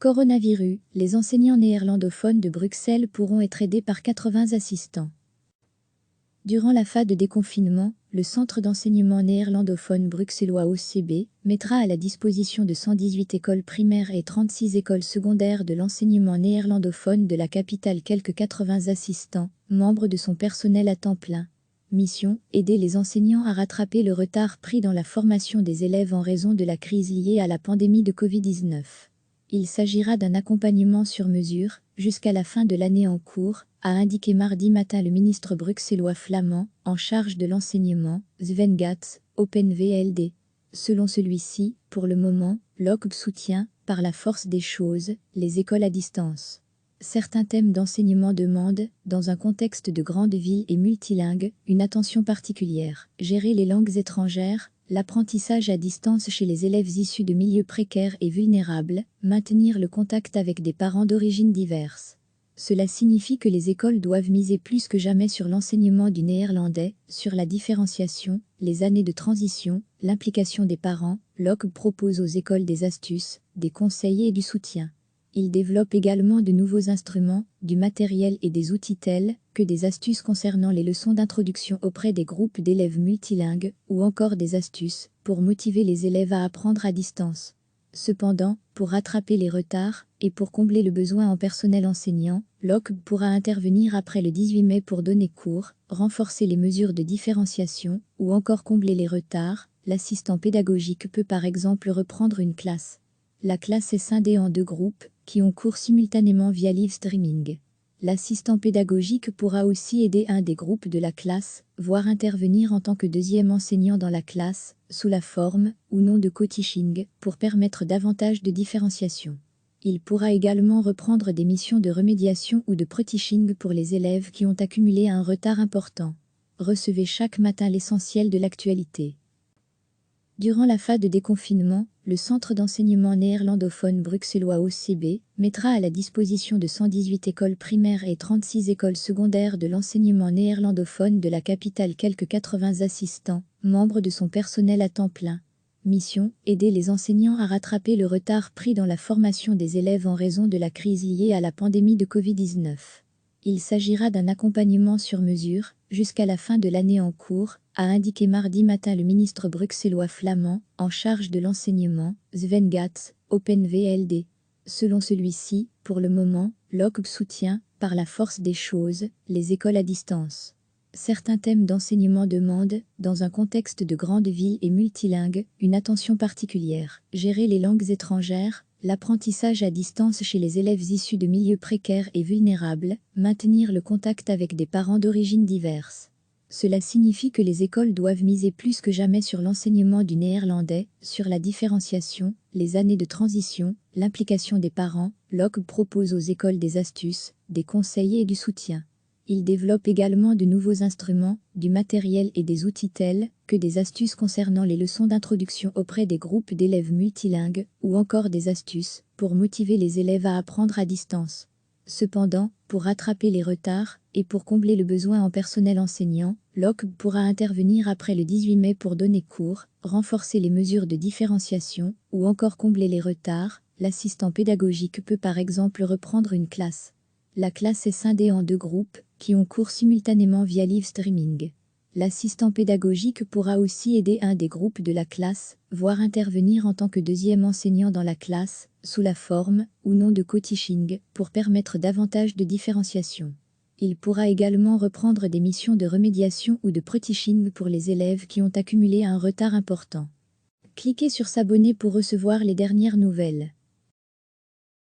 Coronavirus, les enseignants néerlandophones de Bruxelles pourront être aidés par 80 assistants. Durant la phase de déconfinement, le Centre d'enseignement néerlandophone bruxellois OCB mettra à la disposition de 118 écoles primaires et 36 écoles secondaires de l'enseignement néerlandophone de la capitale quelques 80 assistants, membres de son personnel à temps plein. Mission, aider les enseignants à rattraper le retard pris dans la formation des élèves en raison de la crise liée à la pandémie de Covid-19. Il s'agira d'un accompagnement sur mesure, jusqu'à la fin de l'année en cours, a indiqué mardi matin le ministre bruxellois flamand, en charge de l'enseignement, Sven Gatz, OpenVLD. Selon celui-ci, pour le moment, l'OCB soutient, par la force des choses, les écoles à distance. Certains thèmes d'enseignement demandent, dans un contexte de grande ville et multilingue, une attention particulière. Gérer les langues étrangères, l'apprentissage à distance chez les élèves issus de milieux précaires et vulnérables, maintenir le contact avec des parents d'origines diverses. Cela signifie que les écoles doivent miser plus que jamais sur l'enseignement du néerlandais, sur la différenciation, les années de transition, l'implication des parents. L'OCB propose aux écoles des astuces, des conseils et du soutien. Il développe également de nouveaux instruments, du matériel et des outils tels que des astuces concernant les leçons d'introduction auprès des groupes d'élèves multilingues ou encore des astuces pour motiver les élèves à apprendre à distance. Cependant, pour rattraper les retards et pour combler le besoin en personnel enseignant, l'OCB pourra intervenir après le 18 mai pour donner cours, renforcer les mesures de différenciation ou encore combler les retards. L'assistant pédagogique peut par exemple reprendre une classe. La classe est scindée en 2 groupes qui ont cours simultanément via live streaming. L'assistant pédagogique pourra aussi aider un des groupes de la classe, voire intervenir en tant que deuxième enseignant dans la classe, sous la forme ou non de co-teaching, pour permettre davantage de différenciation. Il pourra également reprendre des missions de remédiation ou de pre-teaching pour les élèves qui ont accumulé un retard important. Recevez chaque matin l'essentiel de l'actualité. Durant la phase de déconfinement, le Centre d'enseignement néerlandophone bruxellois OCB mettra à la disposition de 118 écoles primaires et 36 écoles secondaires de l'enseignement néerlandophone de la capitale quelques 80 assistants, membres de son personnel à temps plein. Mission, aider les enseignants à rattraper le retard pris dans la formation des élèves en raison de la crise liée à la pandémie de Covid-19. Il s'agira d'un accompagnement sur mesure, jusqu'à la fin de l'année en cours, a indiqué mardi matin le ministre bruxellois flamand, en charge de l'enseignement, Sven Gatz, OpenVLD. Selon celui-ci, pour le moment, l'OCB soutient, par la force des choses, les écoles à distance. Certains thèmes d'enseignement demandent, dans un contexte de grande ville et multilingue, une attention particulière. Gérer les langues étrangères, l'apprentissage à distance chez les élèves issus de milieux précaires et vulnérables, maintenir le contact avec des parents d'origines diverses. Cela signifie que les écoles doivent miser plus que jamais sur l'enseignement du néerlandais, sur la différenciation, les années de transition, l'implication des parents. L'OCB propose aux écoles des astuces, des conseils et du soutien. Il développe également de nouveaux instruments, du matériel et des outils tels que des astuces concernant les leçons d'introduction auprès des groupes d'élèves multilingues ou encore des astuces pour motiver les élèves à apprendre à distance. Cependant, pour rattraper les retards et pour combler le besoin en personnel enseignant, l'OCB pourra intervenir après le 18 mai pour donner cours, renforcer les mesures de différenciation ou encore combler les retards. L'assistant pédagogique peut par exemple reprendre une classe. La classe est scindée en 2 groupes qui ont cours simultanément via live streaming. L'assistant pédagogique pourra aussi aider un des groupes de la classe, voire intervenir en tant que deuxième enseignant dans la classe, sous la forme ou non de co-teaching, pour permettre davantage de différenciation. Il pourra également reprendre des missions de remédiation ou de pre-teaching pour les élèves qui ont accumulé un retard important. Cliquez sur s'abonner pour recevoir les dernières nouvelles.